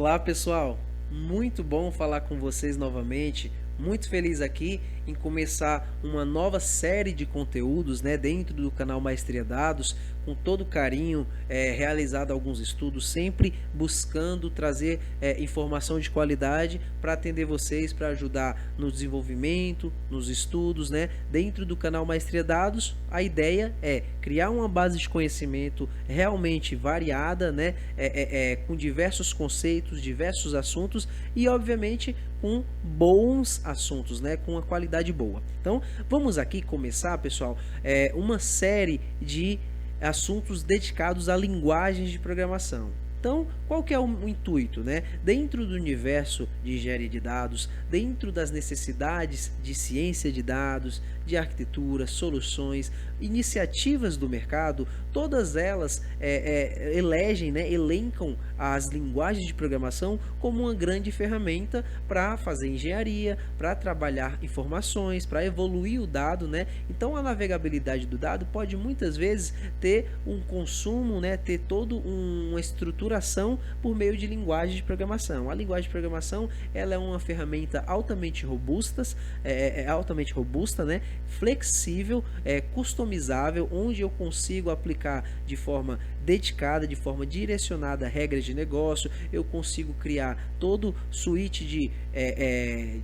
Olá pessoal, muito bom falar com vocês novamente. Muito feliz aqui em começar uma nova série de conteúdos, né, dentro do canal Maestria Dados, com todo carinho, realizado alguns estudos, sempre buscando trazer informação de qualidade para atender vocês, para ajudar no desenvolvimento, nos estudos, né, dentro do canal Maestria Dados. A ideia é criar uma base de conhecimento realmente variada, né, com diversos conceitos, diversos assuntos e, obviamente, com bons assuntos, né, com uma qualidade boa. Então, vamos aqui começar, pessoal, uma série de assuntos dedicados a linguagens de programação. Então, qual que é o intuito, né? Dentro do universo de engenharia de dados, dentro das necessidades de ciência de dados, de arquitetura, soluções, iniciativas do mercado, todas elas elegem, né, elencam as linguagens de programação como uma grande ferramenta para fazer engenharia, para trabalhar informações, para evoluir o dado, né? Então, a navegabilidade do dado pode muitas vezes ter um consumo, né, ter toda uma estruturação por meio de linguagem de programação. A linguagem de programação ela é uma ferramenta altamente altamente robusta, né, flexível, customizável, onde eu consigo aplicar de forma dedicada, de forma direcionada regras de negócio, eu consigo criar todo suíte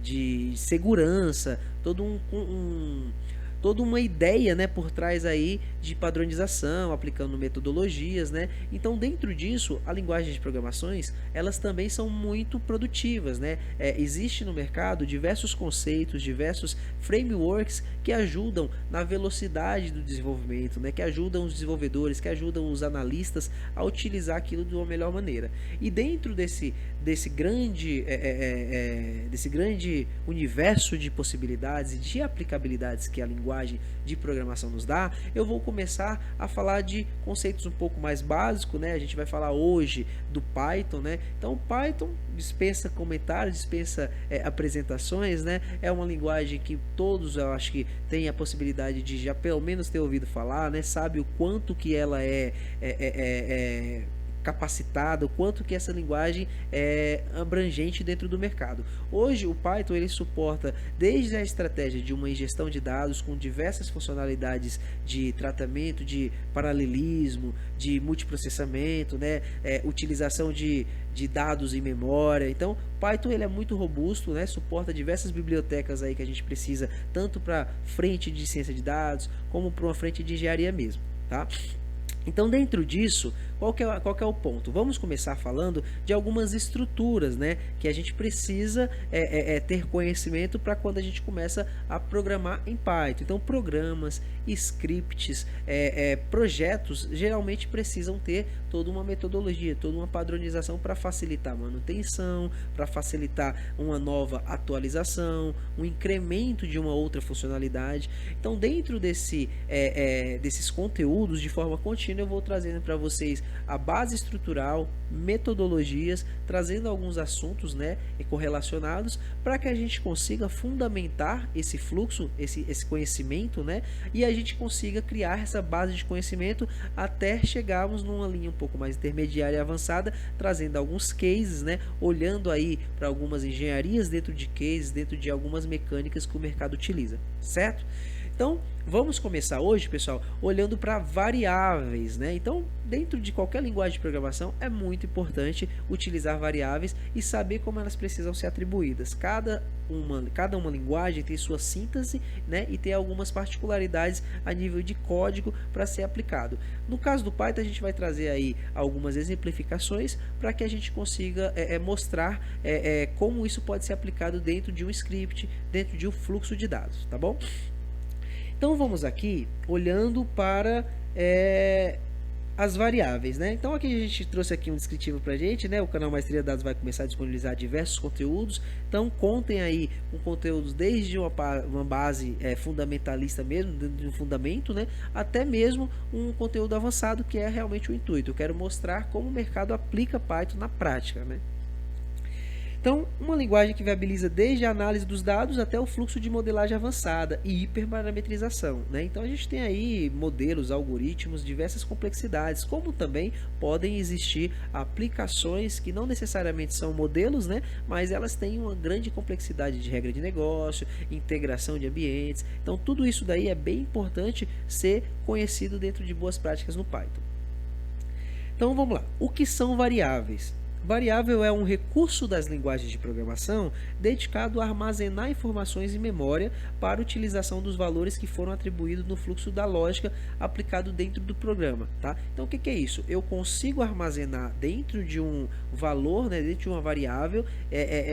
de segurança, toda uma ideia, né, por trás aí de padronização, aplicando metodologias, né? Então, dentro disso, a linguagem de programações, elas também são muito produtivas, né? Existe no mercado diversos conceitos, diversos frameworks que ajudam na velocidade do desenvolvimento, né? Que ajudam os desenvolvedores, que ajudam os analistas a utilizar aquilo de uma melhor maneira. E dentro desse grande universo de possibilidades e de aplicabilidades que a linguagem de programação nos dá, eu vou começar a falar de conceitos um pouco mais básicos, né? A gente vai falar hoje do Python, né? Então, Python dispensa comentários, dispensa apresentações, né? É uma linguagem que todos, eu acho que têm a possibilidade de já pelo menos ter ouvido falar, né? Sabe o quanto que ela capacitada, o quanto que essa linguagem é abrangente dentro do mercado. Hoje o Python ele suporta desde a estratégia de uma ingestão de dados com diversas funcionalidades de tratamento, de paralelismo, de multiprocessamento, né, utilização de dados em memória. Então, Python ele é muito robusto, né, suporta diversas bibliotecas aí que a gente precisa tanto para frente de ciência de dados como para uma frente de engenharia mesmo, tá? Então, dentro disso, qual que é o ponto? Vamos começar falando de algumas estruturas, né, que a gente precisa ter conhecimento para quando a gente começa a programar em Python. Então, programas, scripts, projetos geralmente precisam ter toda uma metodologia, toda uma padronização para facilitar a manutenção, para facilitar uma nova atualização, um incremento de uma outra funcionalidade. Então, dentro desses conteúdos, de forma contínua, eu vou trazendo para vocês a base estrutural, metodologias, trazendo alguns assuntos, né, correlacionados para que a gente consiga fundamentar esse fluxo, esse conhecimento, né, e a gente consiga criar essa base de conhecimento até chegarmos numa linha um pouco mais intermediária e avançada, trazendo alguns cases, né, olhando aí para algumas engenharias dentro de cases, dentro de algumas mecânicas que o mercado utiliza, certo? Então, vamos começar hoje, pessoal, olhando para variáveis, né? Então, dentro de qualquer linguagem de programação, é muito importante utilizar variáveis e saber como elas precisam ser atribuídas. Cada uma linguagem tem sua síntese, né? E tem algumas particularidades a nível de código para ser aplicado. No caso do Python, a gente vai trazer aí algumas exemplificações para que a gente consiga mostrar como isso pode ser aplicado dentro de um script, dentro de um fluxo de dados, tá bom? Então vamos aqui olhando para as variáveis, né? Então aqui a gente trouxe aqui um descritivo para a gente, né? O canal Maestria Dados vai começar a disponibilizar diversos conteúdos. Então contem aí com conteúdos desde uma base fundamentalista mesmo, de um fundamento, né? Até mesmo um conteúdo avançado que é realmente o intuito. Eu quero mostrar como o mercado aplica Python na prática, né? Então, uma linguagem que viabiliza desde a análise dos dados até o fluxo de modelagem avançada e hiperparametrização, né? Então, a gente tem aí modelos, algoritmos, diversas complexidades, como também podem existir aplicações que não necessariamente são modelos, né? Mas elas têm uma grande complexidade de regra de negócio, integração de ambientes. Então, tudo isso daí é bem importante ser conhecido dentro de boas práticas no Python. Então, vamos lá. O que são variáveis? Variável é um recurso das linguagens de programação dedicado a armazenar informações em memória para utilização dos valores que foram atribuídos no fluxo da lógica aplicado dentro do programa, tá? Então, o que é isso? Eu consigo armazenar dentro de um valor, né, dentro de uma variável,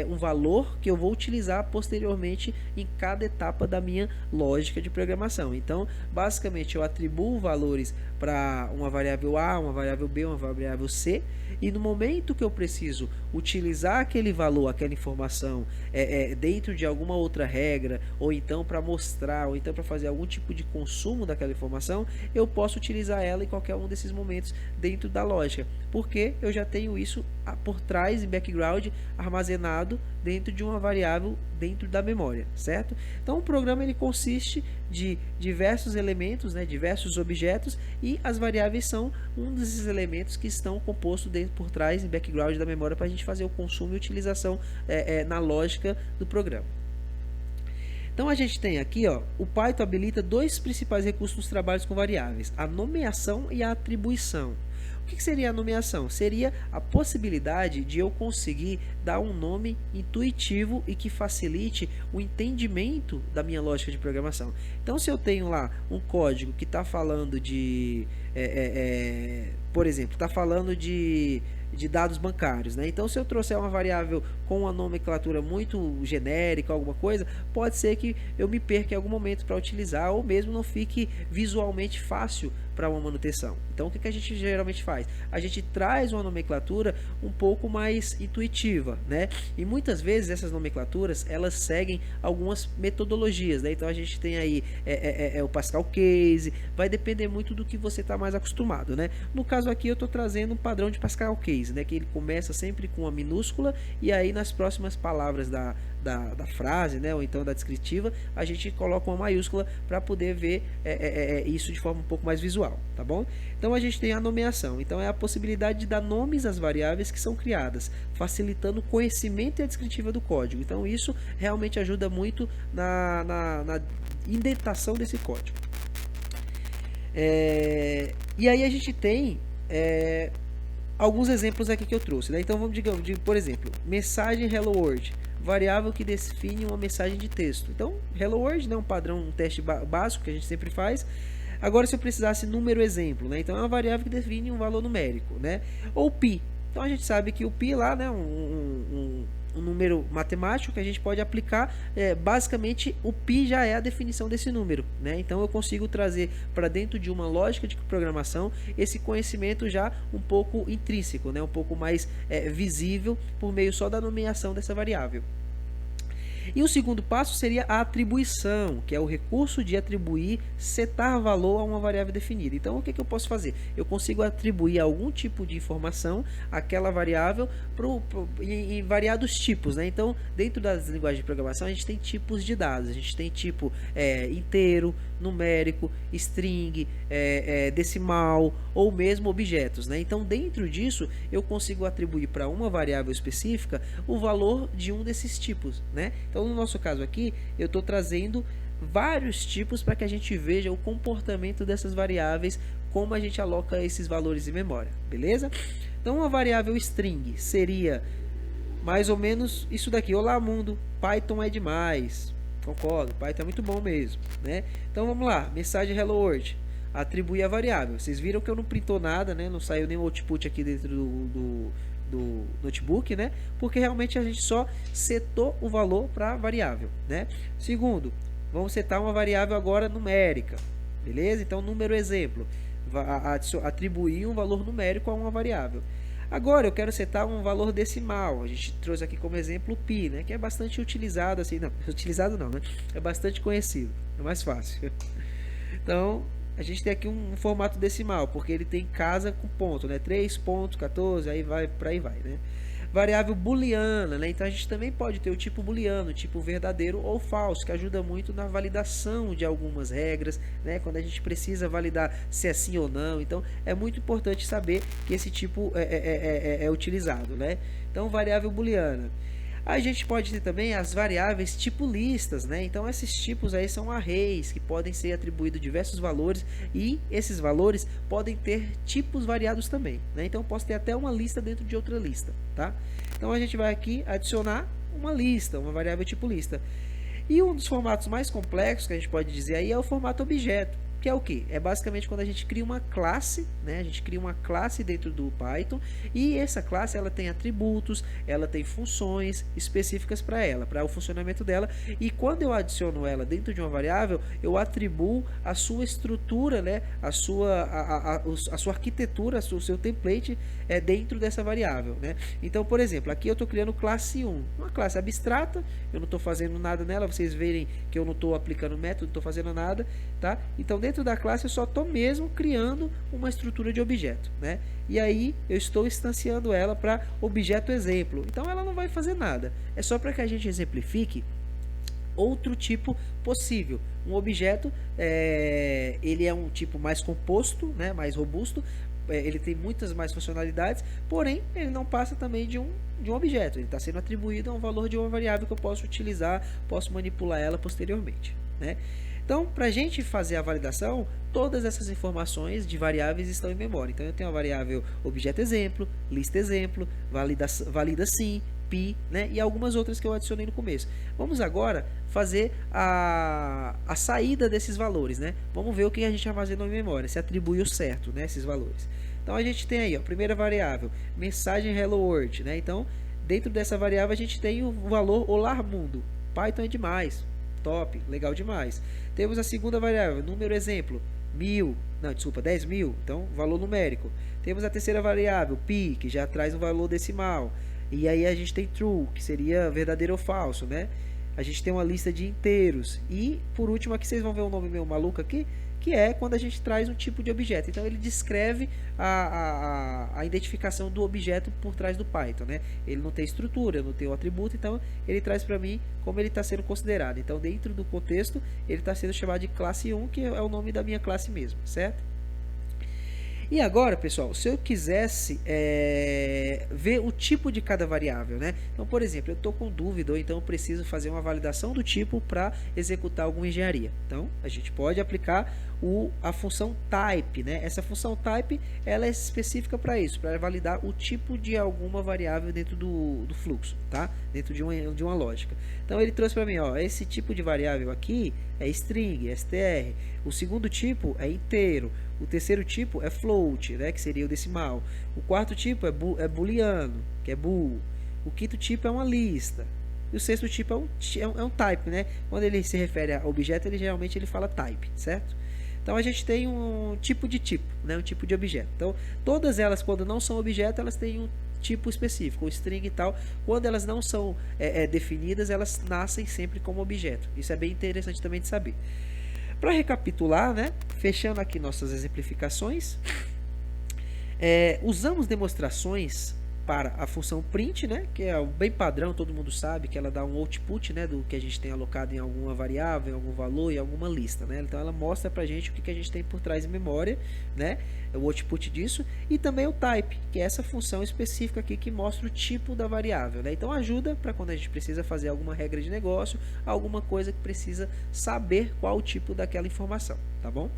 um valor que eu vou utilizar posteriormente em cada etapa da minha lógica de programação. Então, basicamente, eu atribuo valores para uma variável A, uma variável B, uma variável C, e no momento que eu preciso utilizar aquele valor, aquela informação dentro de alguma outra regra, ou então para mostrar, ou então para fazer algum tipo de consumo daquela informação, eu posso utilizar ela em qualquer um desses momentos dentro da lógica, porque eu já tenho isso por trás, em background, armazenado dentro de uma variável dentro da memória, certo? Então o programa ele consiste de diversos elementos, né, diversos objetos, e as variáveis são um desses elementos que estão compostos dentro por trás, em background da memória, para a gente fazer o consumo e utilização na lógica do programa. Então a gente tem aqui, ó, o Python habilita dois principais recursos nos trabalhos com variáveis: a nomeação e a atribuição. O que seria a nomeação? Seria a possibilidade de eu conseguir dar um nome intuitivo e que facilite o entendimento da minha lógica de programação. Então, se eu tenho lá um código que está falando de, por exemplo, está falando de dados bancários, né? Então, se eu trouxer uma variável com uma nomenclatura muito genérica, alguma coisa, pode ser que eu me perca em algum momento para utilizar, ou mesmo não fique visualmente fácil para uma manutenção. Então, o que a gente geralmente faz? A gente traz uma nomenclatura um pouco mais intuitiva, né? E muitas vezes essas nomenclaturas elas seguem algumas metodologias, né? Então, a gente tem aí o Pascal Case, vai depender muito do que você está mais acostumado, né? No caso aqui, eu estou trazendo um padrão de Pascal Case, né? Que ele começa sempre com uma minúscula e aí nas próximas palavras da frase, né, ou então da descritiva, a gente coloca uma maiúscula para poder ver isso de forma um pouco mais visual, tá bom? Então a gente tem a nomeação, então é a possibilidade de dar nomes às variáveis que são criadas, facilitando o conhecimento e a descritiva do código. Então isso realmente ajuda muito na indentação desse código. E aí a gente tem alguns exemplos aqui que eu trouxe, né? Então vamos, por exemplo, mensagem Hello World, variável que define uma mensagem de texto. Então, Hello World, né, um padrão, um teste básico que a gente sempre faz. Agora, se eu precisasse número exemplo, né, então é uma variável que define um valor numérico, né? Ou pi. Então a gente sabe que o pi lá, né, um número matemático que a gente pode aplicar, basicamente o pi já é a definição desse número, né? Então eu consigo trazer para dentro de uma lógica de programação esse conhecimento já um pouco intrínseco, né? Um pouco mais visível por meio só da nomeação dessa variável. E o segundo passo seria a atribuição, que é o recurso de atribuir, setar valor a uma variável definida. Então, o que eu posso fazer? Eu consigo atribuir algum tipo de informação àquela variável em variados tipos, né? Então, dentro das linguagens de programação, a gente tem tipos de dados. A gente tem tipo inteiro, numérico, string, decimal ou mesmo objetos, né? Então, dentro disso, eu consigo atribuir para uma variável específica o valor de um desses tipos, né? Então, no nosso caso aqui, eu estou trazendo vários tipos para que a gente veja o comportamento dessas variáveis, como a gente aloca esses valores em memória, beleza? Então, uma variável string seria mais ou menos isso daqui: olá mundo, Python é demais. Concordo, Python é muito bom mesmo, né? Então, vamos lá, mensagem Hello World, atribuir a variável. Vocês viram que eu não printou nada, né? Não saiu nenhum output aqui dentro do notebook, né? Porque realmente a gente só setou o valor para a variável, né? Segundo, vamos setar uma variável agora numérica, beleza? Então, número exemplo, atribuir um valor numérico a uma variável. Agora eu quero setar um valor decimal. A gente trouxe aqui como exemplo o pi, né? Que é bastante utilizado, assim, não, utilizado não, né? É bastante conhecido, é mais fácil. Então, a gente tem aqui um formato decimal, porque ele tem casa com ponto, né? 3 pontos, 14, aí vai, para aí vai, né? Variável booleana, né? Então a gente também pode ter o tipo booleano, tipo verdadeiro ou falso, que ajuda muito na validação de algumas regras, né? Quando a gente precisa validar se é sim ou não. Então é muito importante saber que esse tipo é utilizado, né? Então variável booleana. A gente pode ter também as variáveis tipo listas, né? Então esses tipos aí são arrays que podem ser atribuídos diversos valores e esses valores podem ter tipos variados também, né? Então eu posso ter até uma lista dentro de outra lista, tá? Então a gente vai aqui adicionar uma lista, uma variável tipo lista. E um dos formatos mais complexos que a gente pode dizer aí é o formato objeto, que é o que? É basicamente quando a gente cria uma classe, né? A gente cria uma classe dentro do Python e essa classe ela tem atributos, ela tem funções específicas para ela, para o funcionamento dela. E quando eu adiciono ela dentro de uma variável, eu atribuo a sua estrutura, né? A sua arquitetura, o seu template dentro dessa variável, né? Então, por exemplo, aqui eu estou criando classe 1, uma classe abstrata, eu não estou fazendo nada nela, vocês verem que eu não estou aplicando método, não estou fazendo nada, tá? Então, dentro da classe eu só estou mesmo criando uma estrutura de objeto, né? E aí eu estou instanciando ela para objeto exemplo. Então ela não vai fazer nada. É só para que a gente exemplifique outro tipo possível. Um objeto, ele é um tipo mais composto, né? Mais robusto. Ele tem muitas mais funcionalidades, porém ele não passa também de um objeto. Ele está sendo atribuído a um valor de uma variável que eu posso utilizar, posso manipular ela posteriormente, né? Então, para a gente fazer a validação, todas essas informações de variáveis estão em memória. Então, eu tenho a variável objeto exemplo, lista exemplo, valida sim, pi, né? E algumas outras que eu adicionei no começo. Vamos agora fazer a saída desses valores, né? Vamos ver o que a gente armazenou em memória, se atribuiu certo, né, esses valores. Então, a gente tem aí, ó, a primeira variável, mensagem hello world, né? Então, dentro dessa variável, a gente tem o valor olá mundo. Python é demais. Top, legal demais. Temos a segunda variável, número exemplo, 10.000, então valor numérico. Temos a terceira variável, pi, que já traz um valor decimal. E aí a gente tem true, que seria verdadeiro ou falso, né? A gente tem uma lista de inteiros. E por último aqui vocês vão ver um nome meio maluco aqui, que é quando a gente traz um tipo de objeto. Então ele descreve a identificação do objeto por trás do Python, né? Ele não tem estrutura, não tem o atributo, então ele traz para mim como ele está sendo considerado. Então dentro do contexto ele está sendo chamado de classe 1, que é o nome da minha classe mesmo, certo? E agora, pessoal, se eu quisesse ver o tipo de cada variável, né? Então, por exemplo, eu estou com dúvida ou então eu preciso fazer uma validação do tipo para executar alguma engenharia. Então, a gente pode aplicar a função type, né? Essa função type, ela é específica para isso, para validar o tipo de alguma variável dentro do fluxo, tá? Dentro de uma lógica. Então, ele trouxe para mim, ó, esse tipo de variável aqui é string, str. O segundo tipo é inteiro. O terceiro tipo é float, né, que seria o decimal. O quarto tipo é booleano, que é bool. O quinto tipo é uma lista. E o sexto tipo é um type, né? Quando ele se refere a objeto, geralmente ele fala type, certo? Então a gente tem um tipo de tipo, né? Um tipo de objeto. Então todas elas, quando não são objeto, elas têm um tipo específico, um string e tal. Quando elas não são definidas, elas nascem sempre como objeto. Isso é bem interessante também de saber. Para recapitular, né, fechando aqui nossas exemplificações, usamos demonstrações para a função print, né, que é o bem padrão, todo mundo sabe que ela dá um output, né, do que a gente tem alocado em alguma variável, em algum valor, em alguma lista, né? Então ela mostra para a gente o que a gente tem por trás em memória, né, o output disso, e também o type, que é essa função específica aqui que mostra o tipo da variável, né? Então ajuda para quando a gente precisa fazer alguma regra de negócio, alguma coisa que precisa saber qual o tipo daquela informação, tá bom?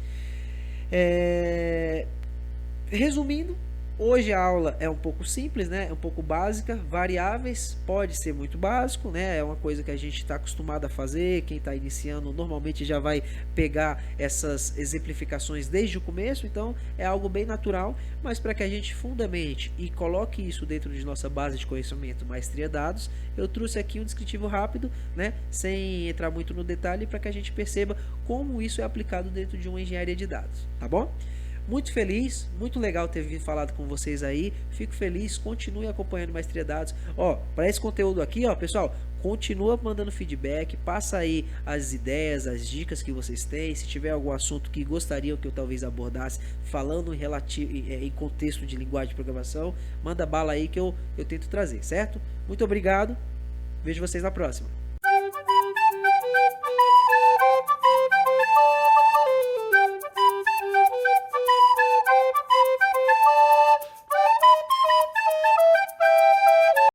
Resumindo, hoje a aula é um pouco simples, né? É um pouco básica. Variáveis pode ser muito básico, né? É uma coisa que a gente está acostumado a fazer. Quem está iniciando normalmente já vai pegar essas exemplificações desde o começo, então é algo bem natural. Mas para que a gente fundamente e coloque isso dentro de nossa base de conhecimento Maestria Dados, eu trouxe aqui um descritivo rápido, né? Sem entrar muito no detalhe, para que a gente perceba como isso é aplicado dentro de uma engenharia de dados, tá bom? Muito feliz, muito legal ter vindo falado com vocês aí. Fico feliz, continue acompanhando Maestria Dados. Ó, para esse conteúdo aqui, ó, pessoal, continua mandando feedback, passa aí as ideias, as dicas que vocês têm. Se tiver algum assunto que gostariam que eu talvez abordasse, falando em contexto de linguagem de programação, manda bala aí que eu tento trazer, certo? Muito obrigado, vejo vocês na próxima.